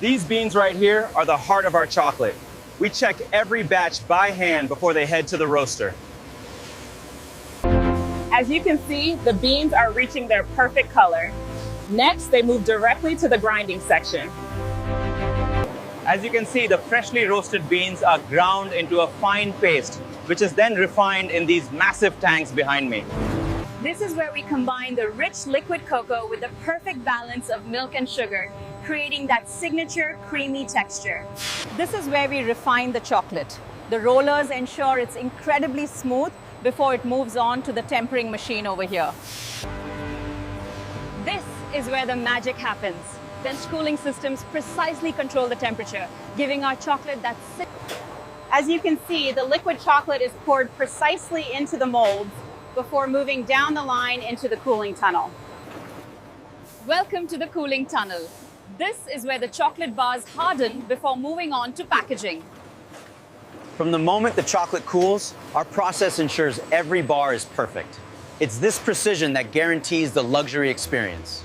These beans right here are the heart of our chocolate. We check every batch by hand before they head to the roaster. As you can see, the beans are reaching their perfect color. Next, they move directly to the grinding section. As you can see, the freshly roasted beans are ground into a fine paste, which is then refined in these massive tanks behind me. This is where we combine the rich liquid cocoa with the perfect balance of milk and sugar, creating that signature creamy texture. This is where we refine the chocolate. The rollers ensure it's incredibly smooth before it moves on to the tempering machine over here. This is where the magic happens. Bench cooling systems precisely control the temperature, giving our chocolate that As you can see, the liquid chocolate is poured precisely into the molds before moving down the line into the cooling tunnel. Welcome to the cooling tunnel. This is where the chocolate bars harden before moving on to packaging. From the moment the chocolate cools, our process ensures every bar is perfect. It's this precision that guarantees the luxury experience.